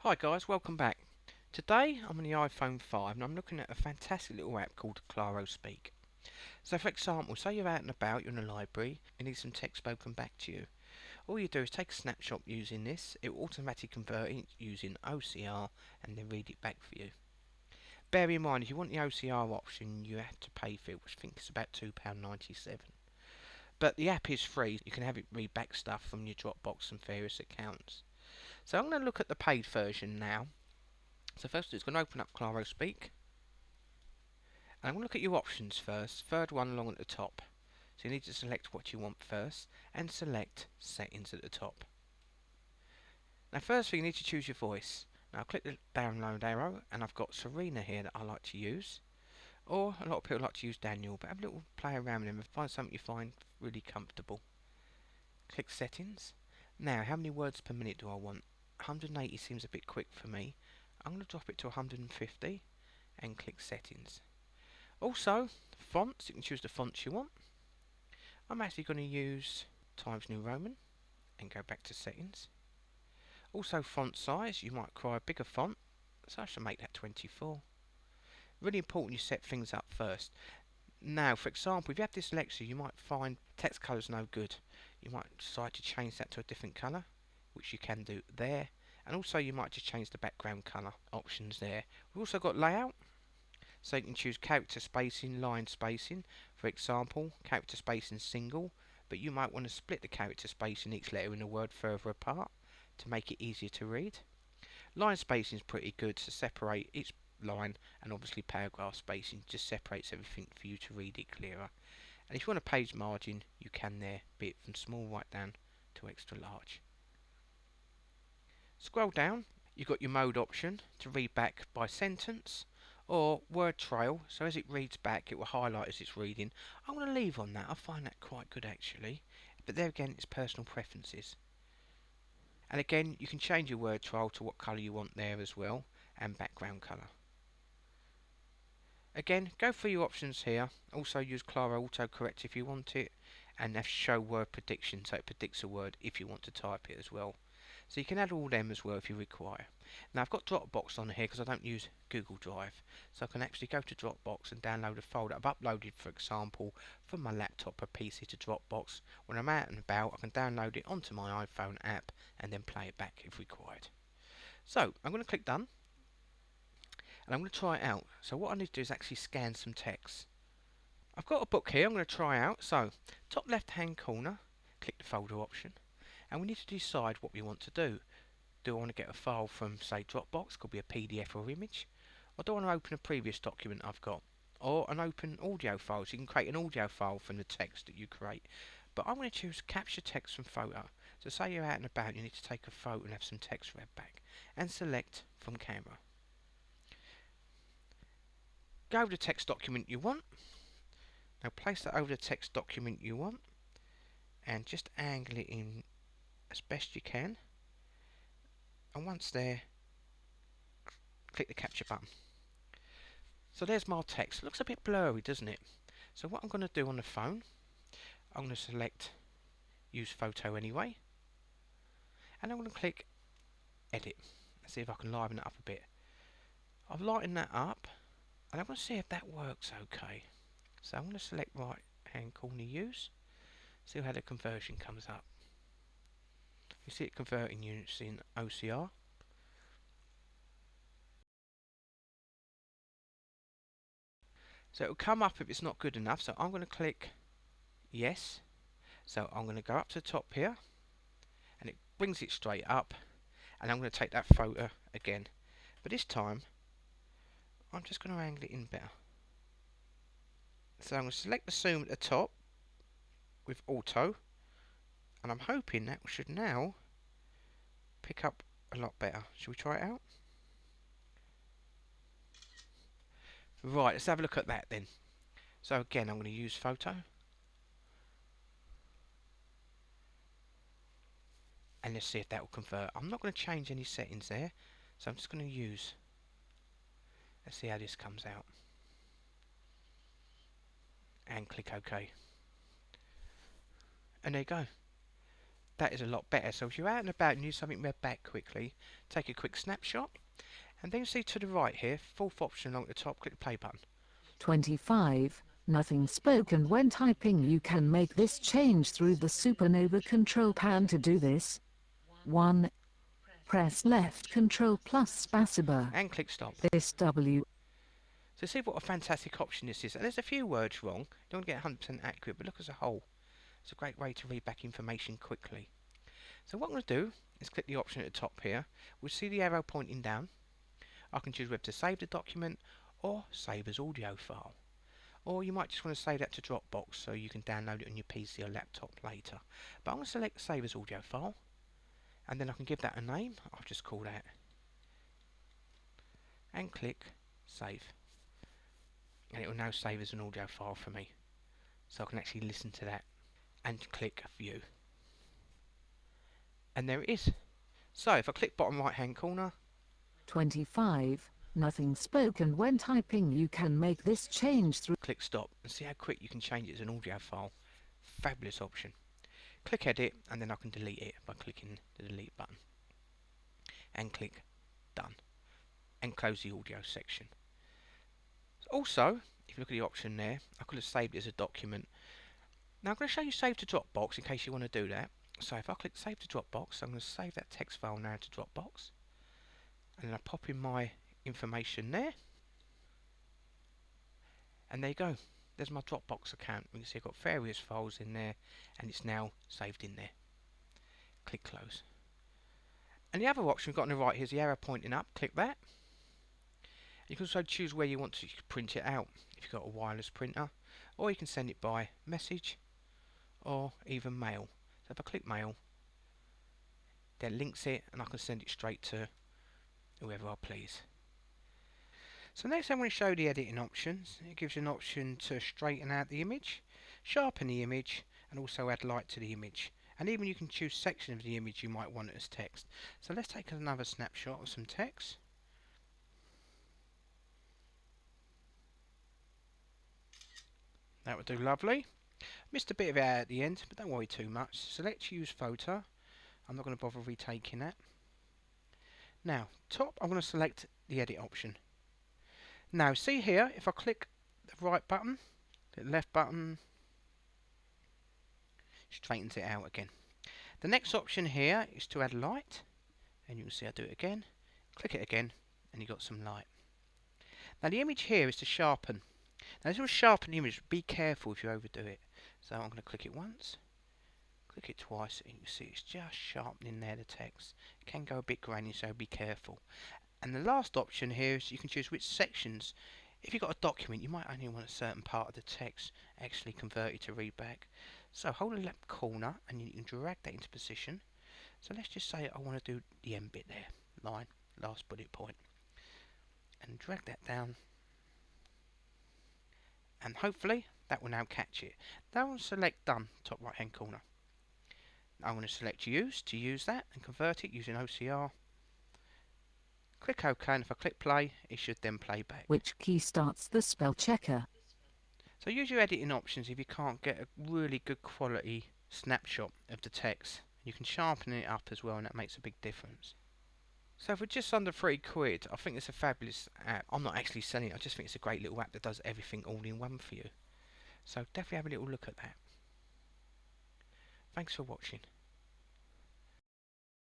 Hi guys, welcome back. Today I'm on the iPhone 5 and I'm looking at a fantastic little app called ClaroSpeak. So for example, say you're out and about, you're in a library, you need some text spoken back to you. All you do is take a snapshot using this, it will automatically convert it using OCR and then read it back for you. Bear in mind, if you want the OCR option, you have to pay for it, which I think is about £2.97. But the app is free, you can have it read back stuff from your Dropbox and various accounts. So I'm going to look at the paid version now. So first it's going to open up ClaroSpeak. And I'm going to look at your options first, third one along at the top. So you need to select what you want first and select settings at the top. Now first thing you need to choose your voice. Now click the download arrow and I've got Serena here that I like to use. Or a lot of people like to use Daniel, but have a little play around with them and find something you find really comfortable. Click settings. Now how many words per minute do I want? 180 seems a bit quick for me. I'm going to drop it to 150 and click settings. Also, fonts, you can choose the fonts you want. I'm actually going to use Times New Roman and go back to settings. Also font size, you might require a bigger font, so I should make that 24. Really important you set things up first. Now, for example, if you have dyslexia, you might find text colours no good. You might decide to change that to a different colour, which you can do there. And also you might just change the background colour options there. We've also got layout. So you can choose character spacing, line spacing. For example, character spacing single, but you might want to split the character spacing each letter in a word further apart to make it easier to read. Line spacing is pretty good to separate each line, and obviously paragraph spacing just separates everything for you to read it clearer. And if you want a page margin, you can there, be it from small right down to extra large. Scroll down, you've got your mode option to read back by sentence or word trail, so as it reads back it will highlight as it's reading. I'm going to leave on that, I find that quite good actually, but there again it's personal preferences. And again you can change your word trail to what colour you want there as well, and background colour. Again, go through your options here, also use Claro autocorrect if you want it, and have show word prediction so it predicts a word if you want to type it as well. So you can add all them as well if you require. Now I've got Dropbox on here because I don't use Google Drive, so I can actually go to Dropbox and download a folder I've uploaded, for example, from my laptop or PC to Dropbox. When I'm out and about I can download it onto my iPhone app and then play it back if required. So I'm going to click done and I'm going to try it out. So what I need to do is actually scan some text. I've got a book here I'm going to try out. So top left hand corner, click the folder option, and we need to decide what we want to do. Do I want to get a file from, say, Dropbox, could be a PDF or image, or do I want to open a previous document I've got, or an open audio file, so you can create an audio file from the text that you create. But I'm going to choose capture text from photo. So say you're out and about, you need to take a photo and have some text read back, and select from camera. Go over the text document you want. Now place that over the text document you want, and just angle it in as best you can. And once there, click the capture button. So there's my text. It looks a bit blurry, doesn't it? So what I'm going to do on the phone, I'm going to select use photo anyway, and I'm going to click edit. Let's see if I can liven it up a bit. I've lightened that up, and I'm going to see if that works okay. So I'm going to select right hand corner use, see how the conversion comes up. You see it converting units in OCR. So it will come up if it's not good enough, so I'm going to click yes. So I'm going to go up to the top here, and it brings it straight up, and I'm going to take that photo again, but this time I'm just going to angle it in better. So I'm going to select the zoom at the top with auto, and I'm hoping that should now pick up a lot better. Shall we try it out? Right, let's have a look at that then. So again, I'm going to use photo, and let's see if that will convert. I'm not going to change any settings there, so I'm just going to use. Let's see how this comes out, and click OK. And there you go. That is a lot better. So if you're out and about and need something read back quickly, take a quick snapshot, and then see to the right here, fourth option along the top, click the play button. 25. Nothing spoken when typing. You can make this change through the supernova control pan. To do this, 1. Press left Control plus spacebar. And click stop. This W. So see what a fantastic option this is. And there's a few words wrong. You don't get 100% accurate, but look as a whole. It's a great way to read back information quickly. So what I'm going to do is click the option at the top here. We'll see the arrow pointing down. I can choose whether to save the document or save as audio file. Or you might just want to save that to Dropbox so you can download it on your PC or laptop later. But I'm going to select save as audio file, and then I can give that a name. I'll just call that, and click save. And it will now save as an audio file for me, so I can actually listen to that. And click view. And there it is. So if I click bottom right hand corner, 25. Nothing spoken when typing. You can make this change through. click stop, and see how quick you can change it as an audio file. Fabulous option. Click edit, and then I can delete it by clicking the delete button. And click done. And close the audio section. Also, if you look at the option there, I could have saved it as a document. Now I'm going to show you save to Dropbox in case you want to do that. So if I click save to Dropbox, I'm going to save that text file now to Dropbox. And then I pop in my information there. And there you go. There's my Dropbox account. You can see I've got various files in there, and it's now saved in there. Click close. And the other option we've got on the right here is the arrow pointing up. Click that. You can also choose where you want to print it out, if you've got a wireless printer, or you can send it by message or even mail. So if I click mail, then links it, and I can send it straight to whoever I please. So next I'm going to show the editing options. It gives you an option to straighten out the image, sharpen the image, and also add light to the image. And even you can choose section of the image you might want as text. So let's take another snapshot of some text. That would do lovely. Missed a bit of it out at the end, but don't worry too much. Select use photo. I'm not going to bother retaking that. Now, top, I'm going to select the edit option. Now, see here, if I click the right button, the left button, straightens it out again. The next option here is to add light, and you can see I do it again. Click it again, and you've got some light. Now, the image here is to sharpen. Now, this will sharpen the image. Be careful if you overdo it. So I'm going to click it once, click it twice, and you can see it's just sharpening there the text. It can go a bit grainy, so be careful. And the last option here is you can choose which sections. If you've got a document, you might only want a certain part of the text actually converted to read back. So hold the left corner, and you can drag that into position. So let's just say I want to do the end bit there, line, last bullet point, and drag that down. And hopefully that will now catch it. Now I'm going to select done, top right hand corner. I'm going to select use to use that and convert it using OCR. Click OK, and if I click play, it should then play back. Which key starts the spell checker? So use your editing options if you can't get a really good quality snapshot of the text. You can sharpen it up as well, and that makes a big difference. So for just under £3, I think it's a fabulous app. I'm not actually selling it, I just think it's a great little app that does everything all in one for you. So definitely have a little look at that. Thanks for watching.